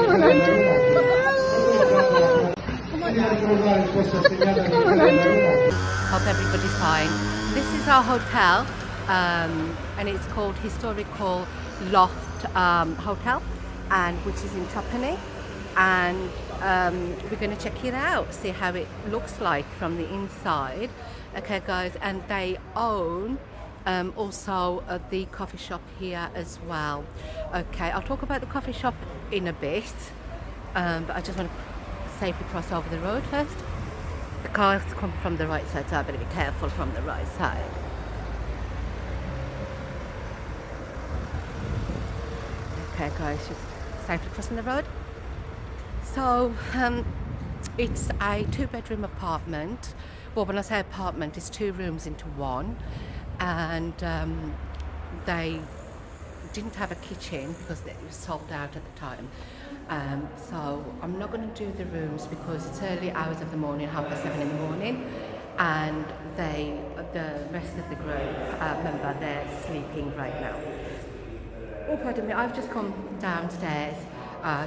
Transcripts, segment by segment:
Hope everybody's fine. This is our hotel, and it's called Historical Loft Hotel, and which is in Trapani, and we're going to check it out, see how it looks like from the inside. Okay, guys, and they own also the coffee shop here as well. Okay, I'll talk about the coffee shop in a bit, but I just want to safely cross over the road first. The cars come from the right side, so I better be careful from the right side. Okay, guys, just safely crossing the road. So, it's a 2-bedroom apartment. Well, when I say apartment, it's 2 rooms into one, and they didn't have a kitchen because it was sold out at the time. So I'm not going to do the rooms because it's early hours of the morning, 7:30 in the morning, and the rest of the group member, they're sleeping right now. Oh, pardon me, I've just come downstairs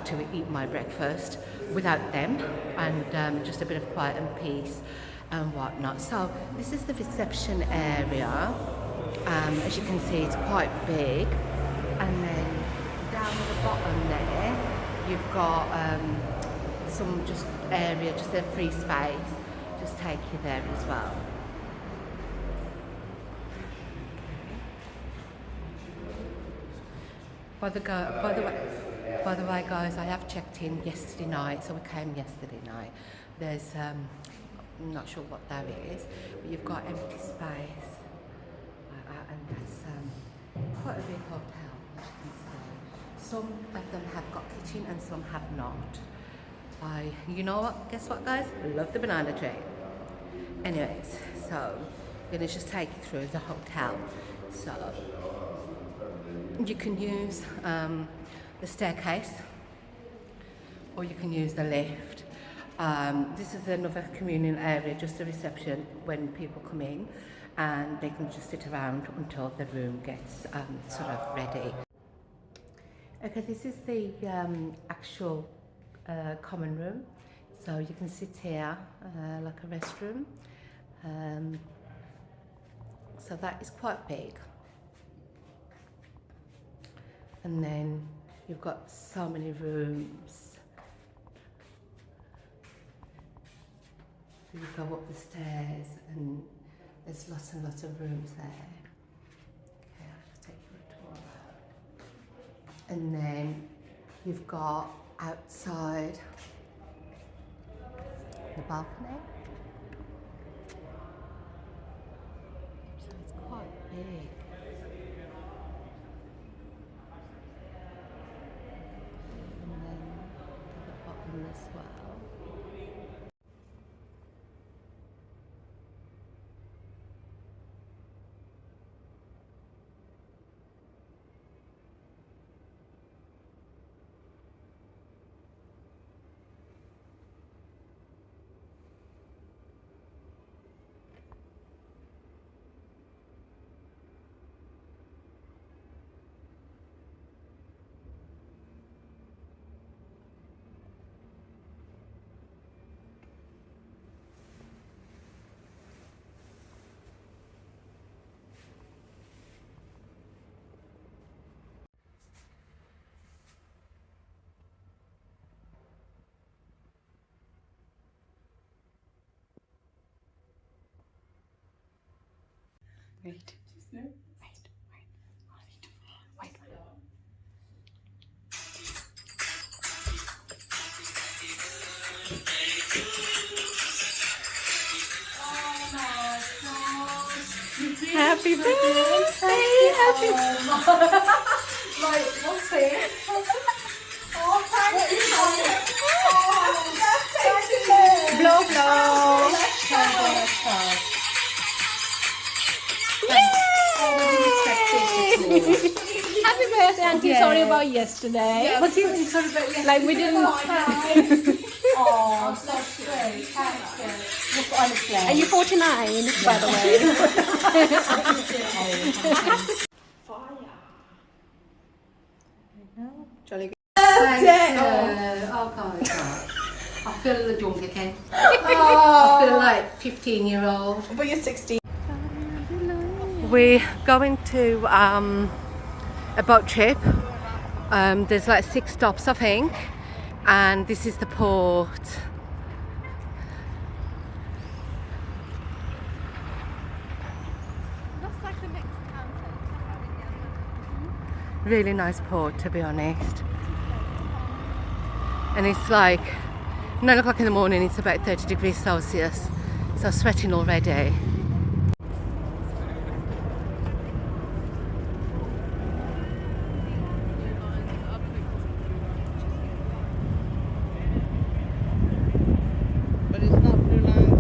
to eat my breakfast without them, and just a bit of quiet and peace and whatnot. So this is the reception area. As you can see, it's quite big, and then down at the bottom there you've got some just area, just a free space, just take you there as well. By the way, guys, I have checked in yesterday night, so we came yesterday night. There's I'm not sure what that is, but you've got empty space, and that's quite a big hotel, as you can see. Some of them have got kitchen and some have not. You know what? Guess what, guys? Love the banana tree. Anyways, so I'm gonna just take you through the hotel. So you can use the staircase, or you can use the lift. This is another communal area, just a reception when people come in, and they can just sit around until the room gets sort of ready. Okay, this is the actual common room. So you can sit here like a restroom. So that is quite big. And then you've got so many rooms. So you go up the stairs and there's lots and lots of rooms there. Okay, I'll just take you a tour. And then you've got outside the balcony. So it's quite big. And then at the bottom as well. Wait. Wait. Happy birthday! Happy birthday! Like, what's it? Oh, thank you! Oh, blow, blow! Happy birthday, Auntie. Yeah. Sorry about yesterday. Yeah, what do you mean sorry about yesterday? Like we didn't... Oh, so sweet. Thanks. Look, honestly. Are you 49, by the way? Fire. Jolly good. Birthday! Oh God, I feel the junk again. I feel like 15-year-old. But you're 16. We're going to a boat trip. There's like 6 stops, I think, and this is the port. Looks like the next town. Really nice port, to be honest. And it's like 9 o'clock in the morning, it's about 30 degrees Celsius, so I'm sweating already. But it's not blue lines.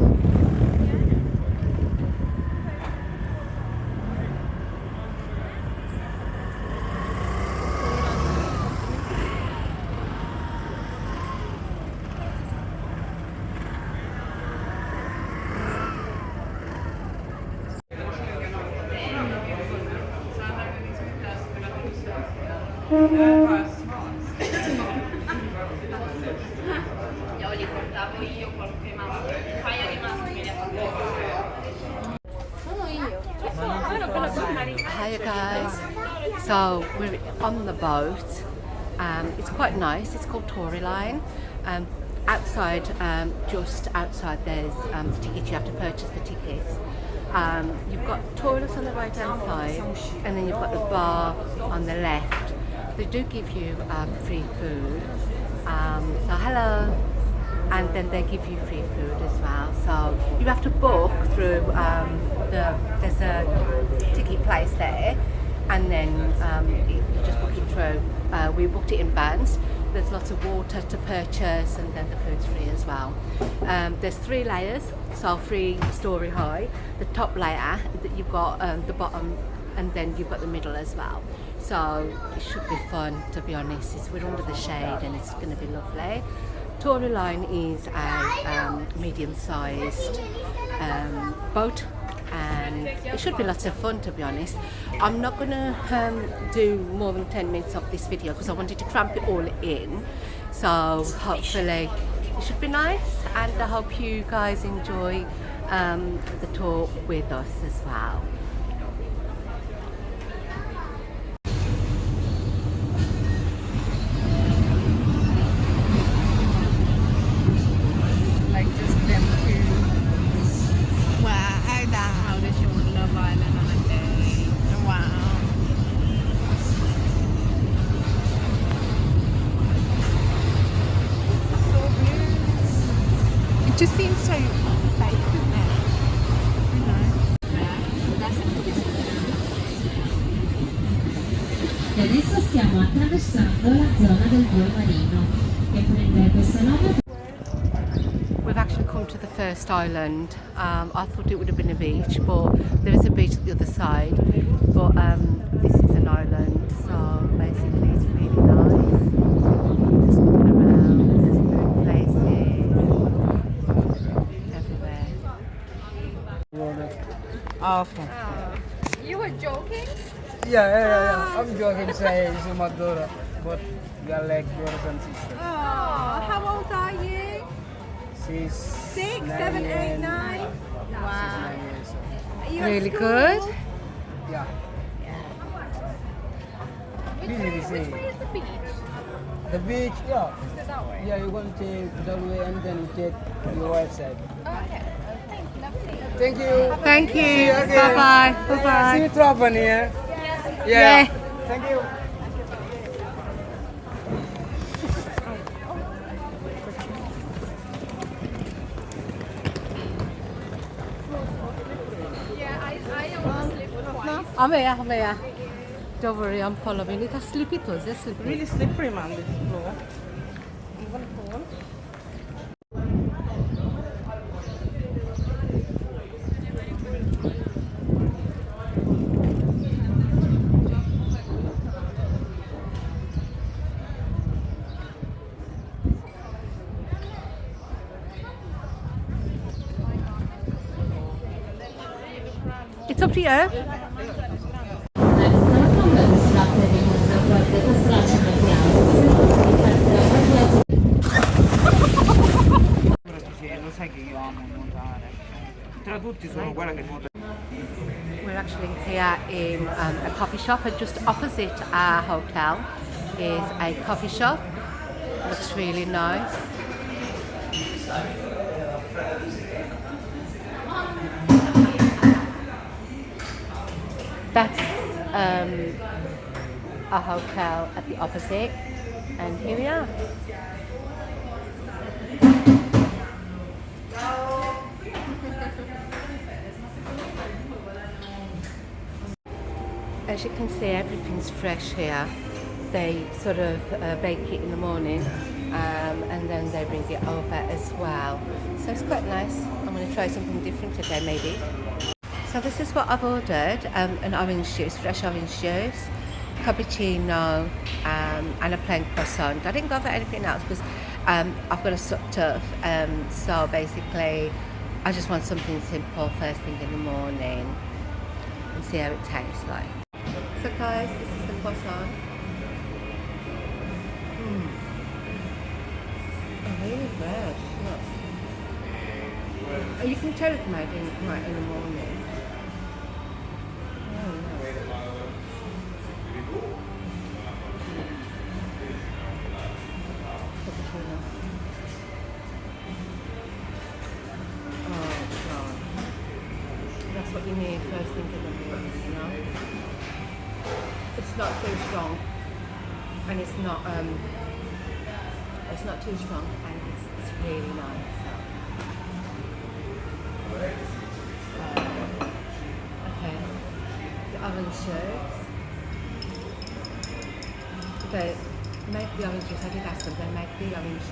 Hi guys, so we're on the boat. It's quite nice. It's called Tori line. Outside, just outside, there's the tickets. You have to purchase the tickets. You've got toilets on the right hand side, and then you've got the bar on the left. They do give you free food. So hello. And then they give you free food as well. So you have to book through there's a ticket place there, and then you just book it through. We booked it in bands. There's lots of water to purchase, and then the food's free as well. There's 3 layers, so 3-story high. The top layer that you've got the bottom, and then you've got the middle as well. So it should be fun, to be honest. We're under the shade, and it's going to be lovely. Tori line is a medium-sized boat, and it should be lots of fun, to be honest. I'm not going to do more than 10 minutes of this video because I wanted to cramp it all in. So hopefully it should be nice, and I hope you guys enjoy the tour with us as well. It just seems so safe, doesn't it? E adesso stiamo attraversando la zona del buio marino che prende questo nome. We've actually come to the first island. I thought it would have been a beach, but there is a beach at the other side. But this is an island, so basically it's really nice. Just looking around, there's food places everywhere. Okay. You were joking? Yeah. I'm joking, say Sumadura, but we are like brothers and sisters. Oh, how old are you? She's 6, 9 7, 8, years- 9? She's Wow. 9 years old. Are you Really at school? good. Yeah. Which Busy, way busy. is the beach? The beach, yeah. Is it that way? Yeah, you're going to take that way and then you take your right side. Okay. Lovely. Thank you. Thank you. See you Bye again. bye. Bye See bye. you traveling here. Yeah. Thank you. Yeah, I almost slipped twice. I'm here. Don't worry, I'm following. It has slippery toes. It's slippery. Really slippery, man, this floor. You want to fall? It's up to you. We're actually here in a coffee shop, and just opposite our hotel is a coffee shop. Looks really nice. That's a hotel at the opposite, and here we are. As you can see, everything's fresh here. They sort of bake it in the morning and then they bring it over as well. So it's quite nice. I'm going to try something different today maybe. So this is what I've ordered, an orange juice, fresh orange juice, cappuccino and a plain croissant. I didn't go for anything else because I've got a tough, so basically I just want something simple first thing in the morning and see how it tastes like. So guys, this is the croissant. Oh, really fresh, look. Oh, you can tell it's made right in the morning. Oh, no. Cappuccino. Oh God. That's what you need first thing in the morning, you know? It's not too strong, and it's not too strong, and it's really nice. Okay, the orange juice. They make the orange juice. I did ask them. They make the orange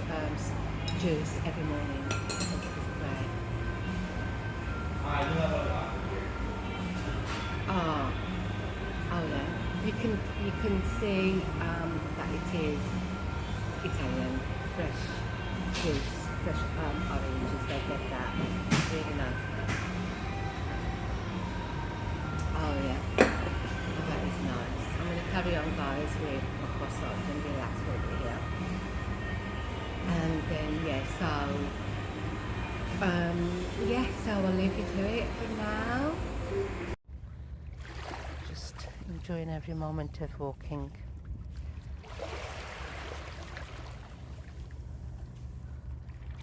juice every morning. I think it was great. Oh yeah. You can see that it is Italian, fresh juice, fresh oranges. They get that really nice. Oh yeah, oh, that is nice. I'm going to carry on, guys, with my croissant and relax for a bit here. And then so I'll leave you to it for now. Enjoying every moment of walking.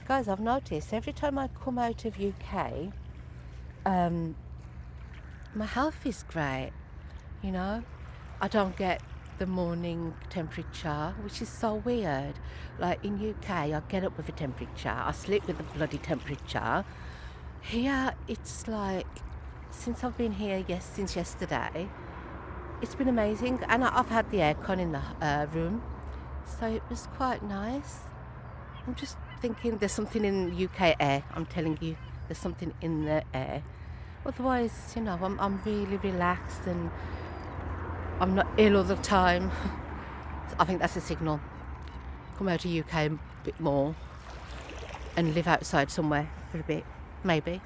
Guys, I've noticed every time I come out of UK, my health is great, you know. I don't get the morning temperature, which is so weird. Like in UK, I get up with a temperature, I sleep with a bloody temperature. Here, it's like, since I've been here, since yesterday, it's been amazing, and I've had the aircon in the room, so it was quite nice. I'm just thinking there's something in UK air. I'm telling you, there's something in the air. Otherwise, you know, I'm really relaxed and I'm not ill all the time. I think that's a signal. Come out of UK a bit more and live outside somewhere for a bit, maybe.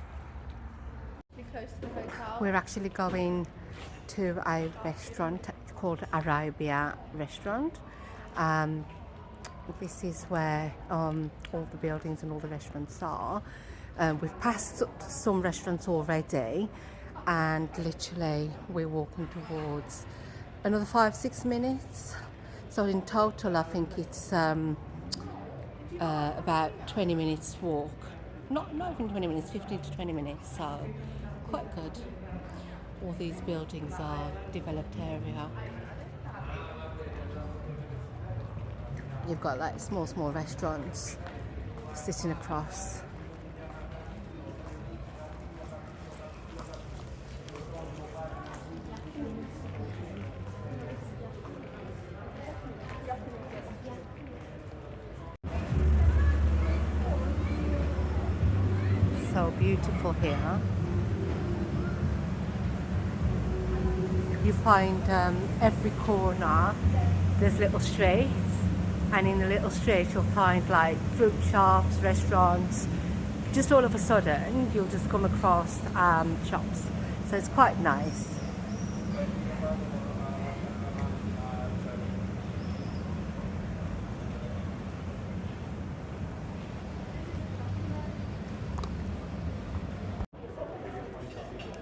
Close to the hotel. We're actually going to a restaurant called Arabia restaurant. This is where all the buildings and all the restaurants are. We've passed some restaurants already, and literally we're walking towards another 5-6 minutes. So in total I think it's about 20 minutes walk. Not even 20 minutes, 15 to 20 minutes, so quite good. All these buildings are developed area. You've got like small restaurants sitting across. So beautiful here. You find every corner there's little streets, and in the little streets you'll find like fruit shops, restaurants. Just all of a sudden you'll just come across shops, so it's quite nice.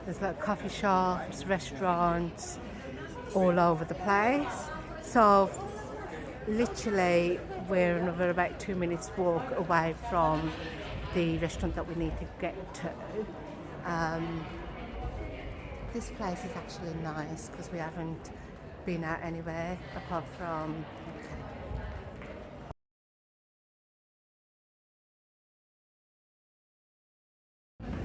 There's like coffee shops, restaurants, all over the place. So literally we're another about 2 minutes walk away from the restaurant that we need to get to. This place is actually nice because we haven't been out anywhere apart from.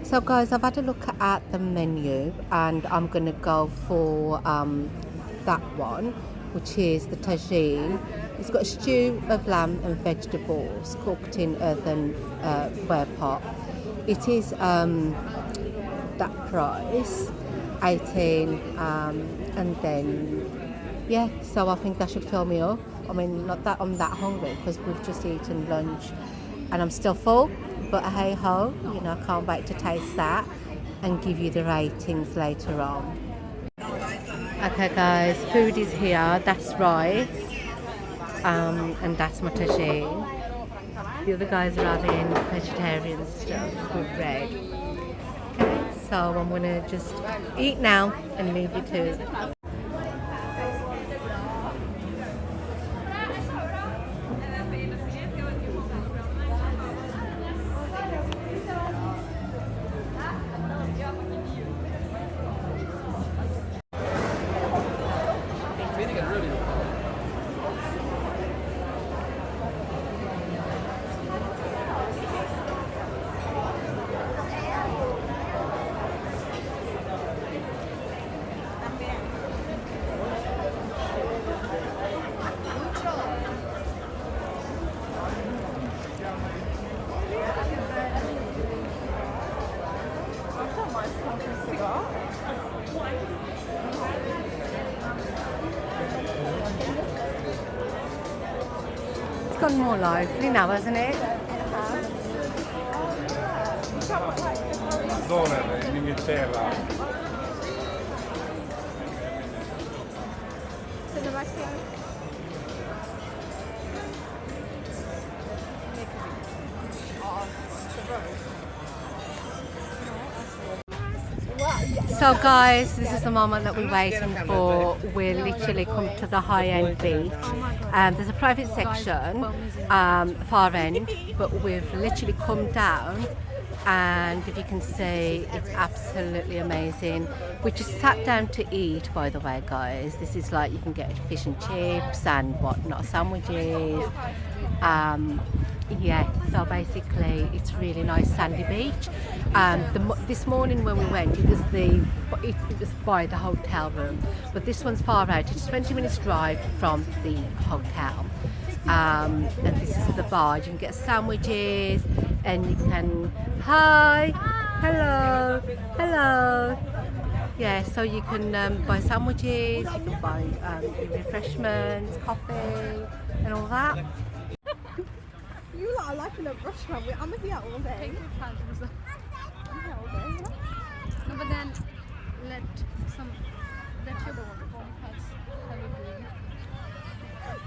So guys, I've had a look at the menu and I'm going to go for that one, which is the tagine. It's got a stew of lamb and vegetables cooked in earthenware pot. It is that price, 18, and then yeah, so I think that should fill me up. I mean, not that I'm that hungry because we've just eaten lunch and I'm still full, but hey ho, you know, I can't wait to taste that and give you the ratings later on. Okay guys, food is here, that's right, and that's my tagine. The other guys are having vegetarian stuff with bread. Okay, so I'm gonna just eat now and leave you to. It's gone more lively now, hasn't it? $1 in Inghilterra. So guys, this is the moment that we're waiting for. We're literally come to the high-end beach. There's a private section, far end, but we've literally come down, and if you can see, it's absolutely amazing. We just sat down to eat, by the way guys. This is like, you can get fish and chips and whatnot, sandwiches. Yeah, so basically it's really nice sandy beach. This morning when we went, it was by the hotel room, but this one's far out. It's 20 minutes drive from the hotel, and this is the bar. You can get sandwiches, and you can hello. Yeah, so you can buy sandwiches, you can buy refreshments, coffee, and all that. You lot are like in a restaurant. I'm gonna be out all day. Take your time, I'm here all day. No, but then let your body parts have a drink.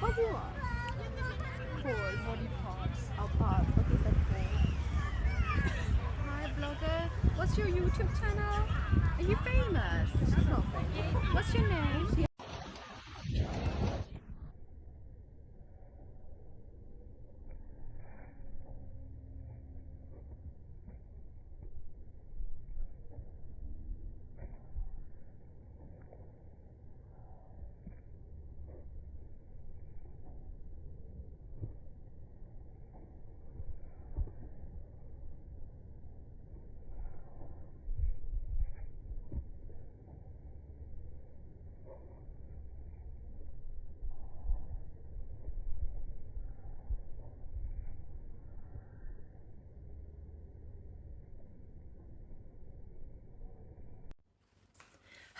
What do you want? Cool, body parts. Our parts. What is that called? Hi, blogger. What's your YouTube channel? Are you famous? She's not famous. What's your name?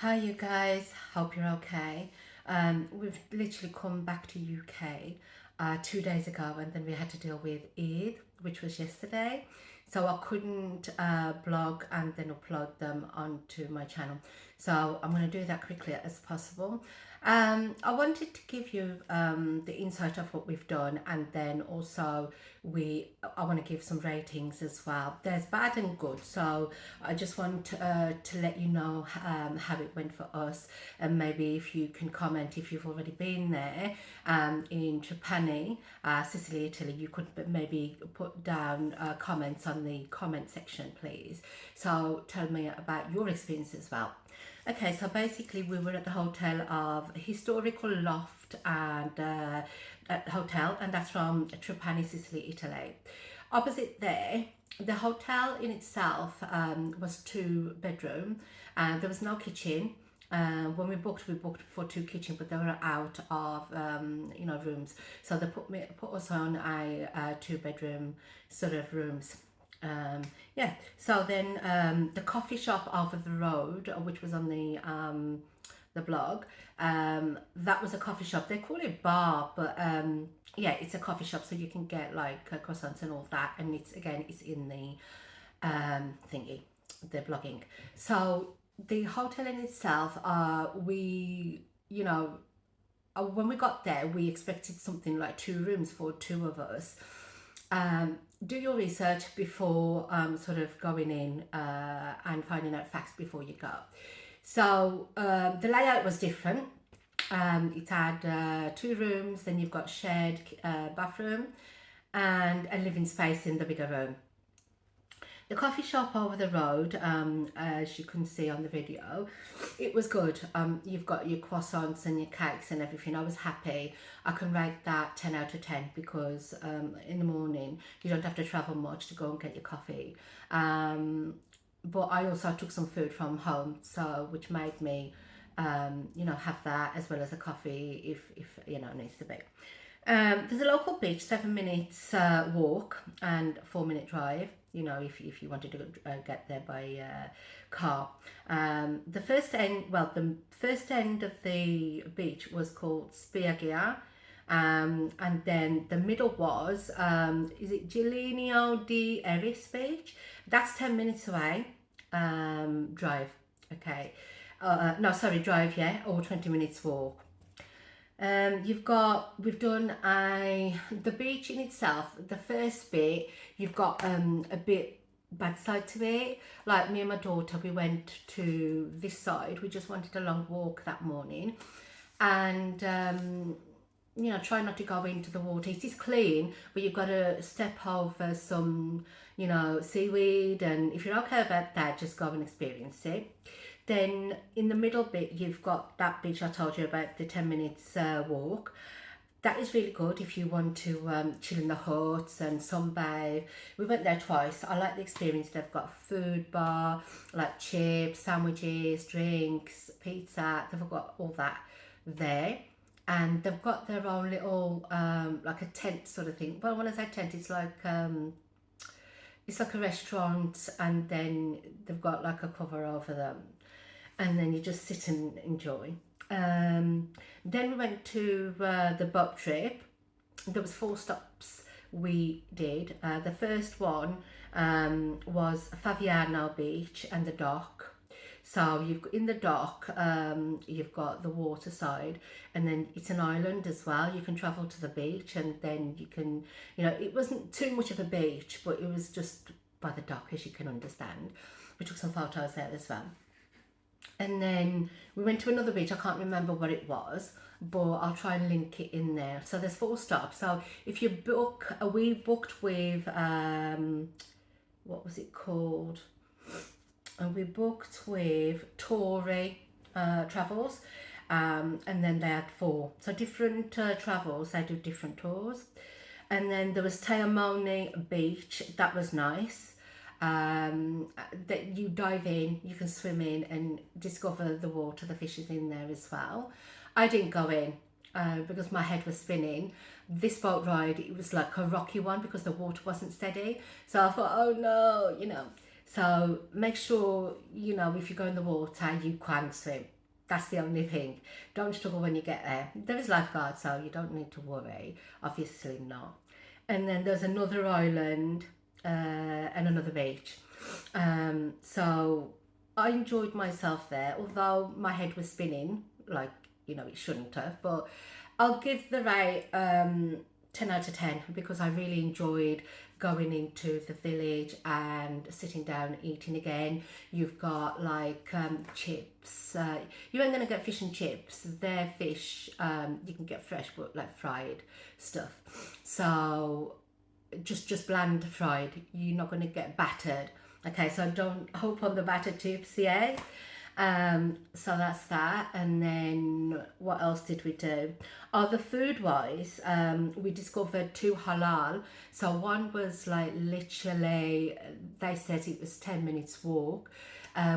Hi you guys, hope you're okay. We've literally come back to UK 2 days ago, and then we had to deal with Eid, which was yesterday. So I couldn't blog and then upload them onto my channel. So I'm going to do that quickly as possible. I wanted to give you the insight of what we've done, and then also I want to give some ratings as well. There's bad and good, so I just want to let you know how it went for us, and maybe if you can comment if you've already been there in Trapani, Sicily, Italy. You could maybe put down comments on the comment section, please. So tell me about your experience as well. Okay, so basically we were at the Hotel of Historical Loft and Hotel, and that's from Trapani, Sicily, Italy. Opposite there, the hotel in itself was 2 bedroom, and there was no kitchen. When we booked for 2 kitchens, but they were out of rooms, so they put us on a 2 bedroom sort of rooms. So then the coffee shop over the road, which was on the blog, that was a coffee shop. They call it bar, but it's a coffee shop, so you can get like croissants and all that, and it's in the thingy, the blogging. So the hotel in itself, when we got there, we expected something like 2 rooms for 2 of us. Do your research before sort of going in and finding out facts before you go. So the layout was different. It had 2 rooms, then you've got shared bathroom and a living space in the bigger room. The coffee shop over the road, as you can see on the video, it was good. You've got your croissants and your cakes and everything. I was happy. I can rate that 10 out of 10 because in the morning you don't have to travel much to go and get your coffee. But I also took some food from home, which made me, have that as well as a coffee if it needs to be. There's a local beach, 7 minutes walk and 4-minute drive. If you wanted to get there by car. The first end of the beach was called Spiaggia, and then the middle was is it Giuliano di Eris Beach? That's 10 minutes away. Drive, okay. Drive, yeah, or 20 minutes walk. We've done the beach in itself. The first bit, you've got a bit bad side to it. Like me and my daughter, we went to this side. We just wanted a long walk that morning, and try not to go into the water. It is clean, but you've got to step over some seaweed, and if you're okay about that, just go and experience it. Then in the middle bit, you've got that beach I told you about, the 10 minutes walk. That is really good if you want to chill in the huts and sunbathe. We went there twice. I like the experience. They've got a food bar, like chips, sandwiches, drinks, pizza. They've got all that there. And they've got their own little, like a tent sort of thing. Well, when I say tent, it's like a restaurant, and then they've got like a cover over them. And then you just sit and enjoy. Then we went to the boat trip. There was 4 stops we did. The first one was Favignana Beach and the dock. So in the dock, you've got the water side, and then it's an island as well. You can travel to the beach, and then you can, it wasn't too much of a beach, but it was just by the dock, as you can understand. We took some photos there as well. And then we went to another beach. I can't remember what it was, but I'll try and link it in there. So there's 4 stops. So if you book, we booked with, what was it called? And we booked with Tori Travels, and then they had 4. So different travels, they do different tours. And then there was Taormina Beach. That was nice. That you dive in, you can swim in and discover the water, the fish is in there as well. I didn't go in because my head was spinning. This boat ride, it was like a rocky one because the water wasn't steady. So I thought, oh no, So make sure, if you go in the water, you can swim. That's the only thing. Don't struggle when you get there. There is lifeguards, so you don't need to worry. Obviously not. And then there's another island and another beach. So I enjoyed myself there, although my head was spinning like you know, it shouldn't have. But I'll give the rate 10 out of 10 because I really enjoyed going into the village and sitting down and eating again. You've got like chips. You ain't gonna get fish and chips. Their fish you can get fresh, but like fried stuff. So just bland fried. You're not gonna get battered. Okay, so don't hope on the battered chips, yeah. So that's that. And then what else did we do? Oh, the food wise, we discovered 2 halal. So one was like literally, they said it was 10 minutes walk.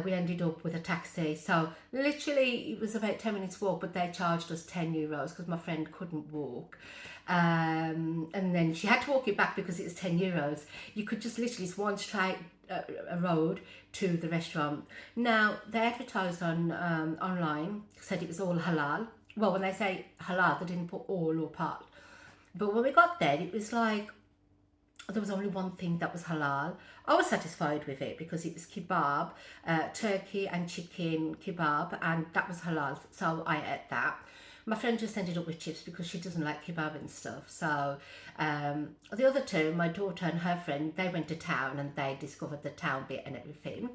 We ended up with a taxi. So literally it was about 10 minutes walk, but they charged us €10 because my friend couldn't walk. And then she had to walk it back because it was €10. You could just literally, it's one straight a road to the restaurant. Now they advertised on online, said it was all halal. Well, when they say halal, they didn't put all or part. But when we got there, it was like there was only one thing that was halal. I was satisfied with it because it was kebab, turkey and chicken kebab, and that was halal. So I ate that. My friend just ended up with chips because she doesn't like kebab and stuff. So the other two, my daughter and her friend, they went to town and they discovered the town bit and everything.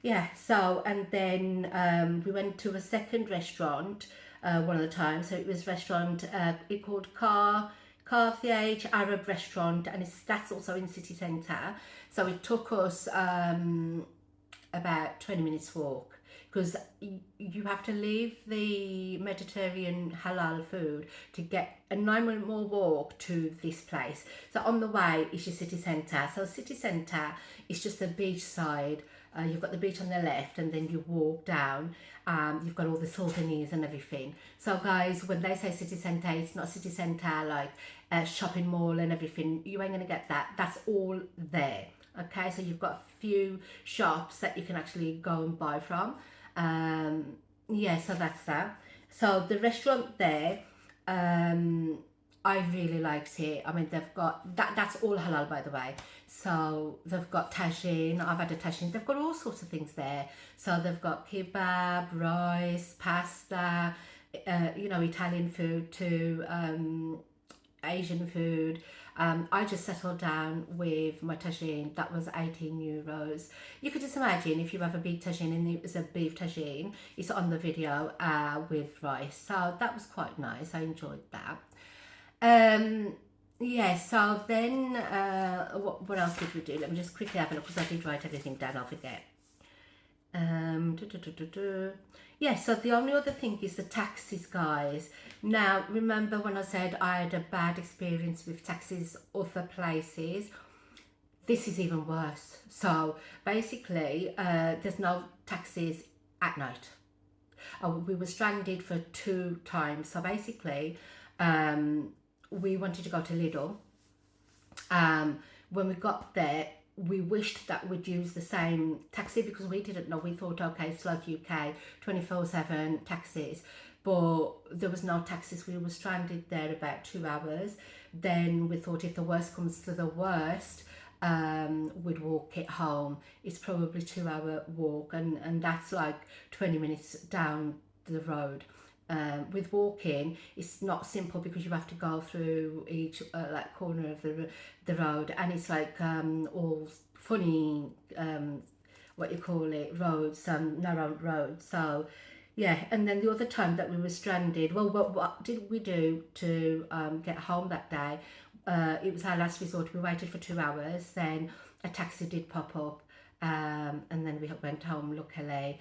Yeah, so, and then we went to a second restaurant one of the times. So it was restaurant, it called Carthage Arab Restaurant, and that's also in city centre. So it took us about 20 minutes walk, because you have to leave the Mediterranean halal food to get a 9-minute more walk to this place. So on the way is your city centre. So city centre is just the beach side. You've got the beach on the left, and then you walk down. You've got all the souvenirs and everything. So guys, when they say city centre, it's not city centre like a shopping mall and everything. You ain't going to get that. That's all there. Okay, so you've got a few shops that you can actually go and buy from. Yeah, so that's that. So the restaurant there, I really liked it. I mean, they've got that's all halal, by the way. So they've got tagine. I've had a tagine. They've got all sorts of things there. So they've got kebab, rice, pasta, you know, Italian food too, Asian food. I just settled down with my tagine. That was €18. You could just imagine if you have a big tagine, and it was a beef tagine. It's on the video with rice. So that was quite nice. I enjoyed that. Yeah, so then what else did we do? Let me just quickly have a look, because I did write everything down. I'll forget. Yeah, so the only other thing is the taxis, guys. Now, remember when I said I had a bad experience with taxis other places? This is even worse. So basically, there's no taxis at night. We were stranded for 2 times. So basically, we wanted to go to Lidl. When we got there, we wished that we'd use the same taxi, because we didn't know. We thought, okay, it's like UK, 24/7 taxis, but there was no taxis. We were stranded there about 2 hours. Then we thought, if the worst comes to the worst, we'd walk it home. It's probably 2-hour walk, and that's like 20 minutes down the road. With walking, it's not simple, because you have to go through each like corner of the road, and it's like all funny what you call it, roads, narrow roads. So yeah, and then the other time that we were stranded, well, what did we do to get home that day? It was our last resort. We waited for 2 hours, then a taxi did pop up, and then we went home, luckily.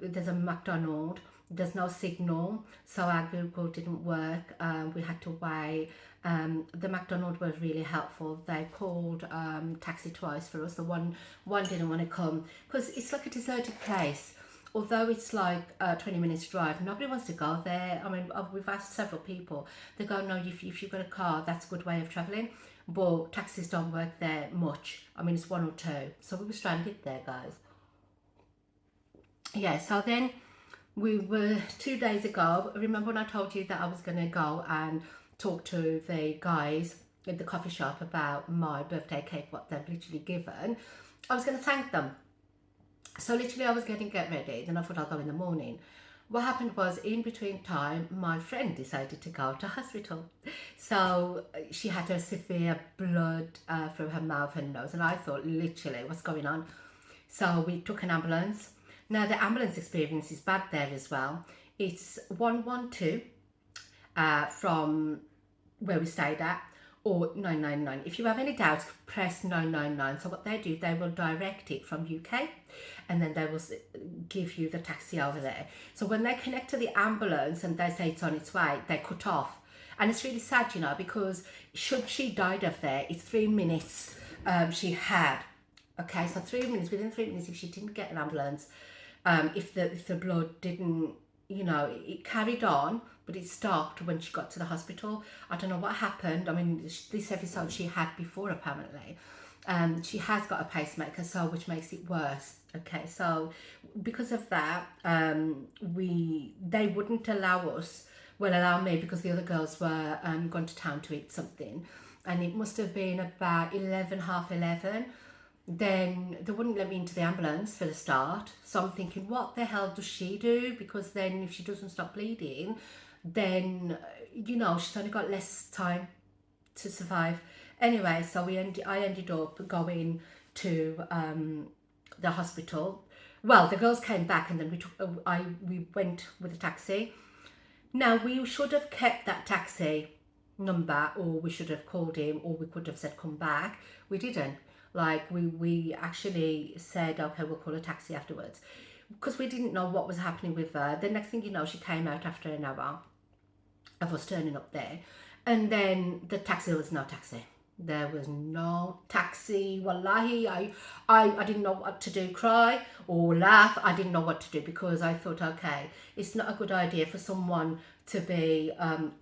There's a McDonald's. There's no signal, so our Google didn't work. We had to wait. The McDonald's were really helpful. They called taxi twice for us. The one didn't want to come, because it's like a deserted place. Although it's like 20 minutes drive, nobody wants to go there. I mean, we've asked several people. They go, no, if you've got a car, that's a good way of travelling. But taxis don't work there much. I mean, it's 1 or 2. So we were stranded there, guys. Yeah, so then we were 2 days ago. Remember when I told you that I was going to go and talk to the guys in the coffee shop about my birthday cake, what they've literally given? I was going to thank them. So literally I was getting get ready. Then I thought I'll go in the morning. what happened was, in between time, my friend decided to go to hospital. So she had a severe blood from her mouth and nose, and I thought, literally, what's going on? So we took an ambulance. Now the ambulance experience is bad there as well. It's 112 from where we stayed at, or 999. If you have any doubts, press 999. So what they do, they will direct it from UK, and then they will give you the taxi over there. So when they connect to the ambulance and they say it's on its way, they cut off. And it's really sad, you know, because should she died of there, it's 3 minutes she had. Okay, so 3 minutes, within 3 minutes, if she didn't get an ambulance, if the blood didn't, you know, it carried on, but it stopped when she got to the hospital. I don't know what happened. I mean, this episode she had before, apparently. She has got a pacemaker, so which makes it worse. Okay, so because of that, they wouldn't allow me, because the other girls were going to town to eat something, and it must have been about 11, half 11. Then they wouldn't let me into the ambulance for the start. So I'm thinking, what the hell does she do? Because then if she doesn't stop bleeding, then, you know, she's only got less time to survive. Anyway, so I ended up going to the hospital. Well, the girls came back, and then we went with a taxi. Now, we should have kept that taxi number, or we should have called him, or we could have said come back. We didn't. Like, we actually said, okay, we'll call a taxi afterwards, because we didn't know what was happening with her. The next thing you know, she came out after an hour of us turning up there, and then there was no taxi. There was no taxi. Wallahi, I didn't know what to do, cry or laugh. I didn't know what to do, because I thought, okay, it's not a good idea for someone to be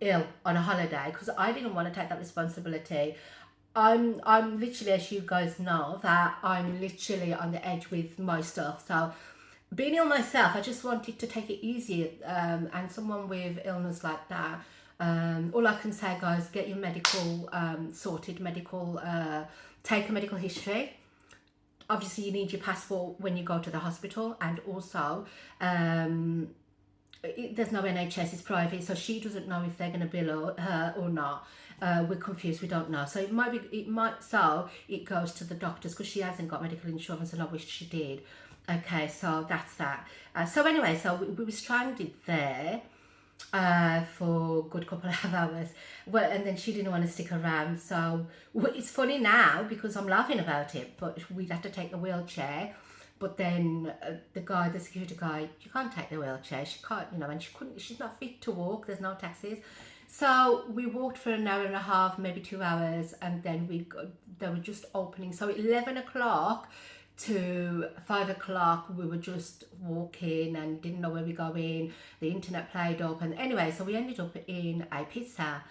ill on a holiday, because I didn't want to take that responsibility. I'm literally, as you guys know, that I'm literally on the edge with my stuff. So being ill myself, I just wanted to take it easy. And someone with illness like that, all I can say, guys, get your medical sorted, take a medical history. Obviously, you need your passport when you go to the hospital, and also there's no NHS, it's private, so she doesn't know if they're going to bill her or not. We're confused, we don't know. So it goes to the doctors, because she hasn't got medical insurance, and I wish she did. Okay, so that's that. So anyway, so we were stranded there for a good couple of hours. Well, and then she didn't want to stick around. So it's funny now, because I'm laughing about it, but we'd have to take the wheelchair. But then the security guy, you can't take the wheelchair. She can't, you know, and she's not fit to walk. There's no taxis. So we walked for an hour and a half, maybe 2 hours, and then they were just opening. So 11 o'clock to 5 o'clock, we were just walking and didn't know where we were going. The internet played up, and anyway, so we ended up in a pizza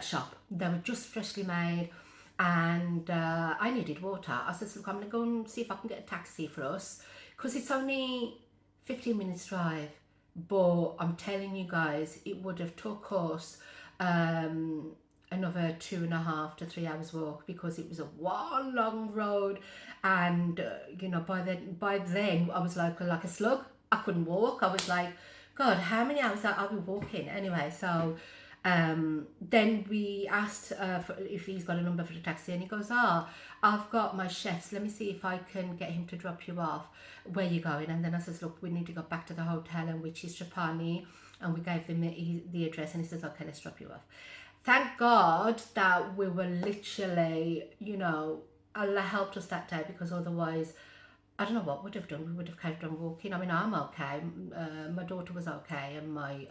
shop. They were just freshly made, and I needed water. I said, look, I'm going to go and see if I can get a taxi for us, because it's only 15 minutes drive. But I'm telling you guys, it would have took us another 2.5 to 3 hours walk, because it was a long road. And you know, by then I was like a slug. I couldn't walk. I was like, God, how many hours are we walking? Anyway, so then we asked if he's got a number for the taxi, and he goes, I've got my chef's, let me see if I can get him to drop you off where you're going. And then I says, look, we need to go back to the hotel, and which is Trapani, and we gave him the address, and he says, okay, let's drop you off. Thank God that we were literally, you know, Allah helped us that day, because otherwise I don't know what would have done. We would have carried on walking. I mean, I'm okay, my daughter was okay, and my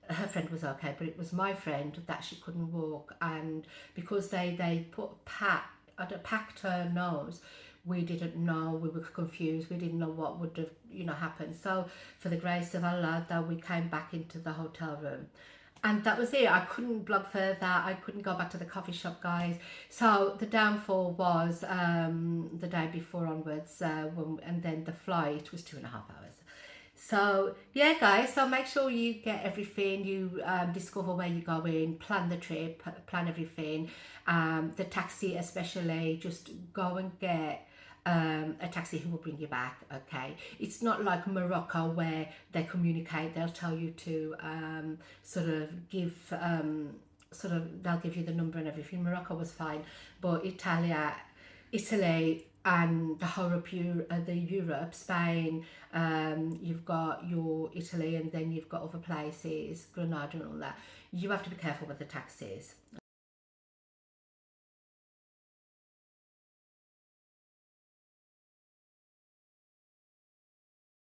her friend was okay, but it was my friend that she couldn't walk, and because they packed her nose, we didn't know, we were confused, we didn't know what would have, you know, happened. So for the grace of Allah, that we came back into the hotel room, and that was it. I couldn't blog further, I couldn't go back to the coffee shop, guys. So the downfall was the day before onwards, and then the flight was 2.5 hours. So yeah, guys, so make sure you get everything, you discover where you're going, plan the trip, plan everything, the taxi especially, just go and get a taxi who will bring you back. Okay, it's not like Morocco where they communicate. They'll tell you to sort of give they'll give you the number and everything. Morocco was fine, but Italy and the whole of Europe, Spain, you've got your Italy, and then you've got other places, Grenada and all that. You have to be careful with the taxis.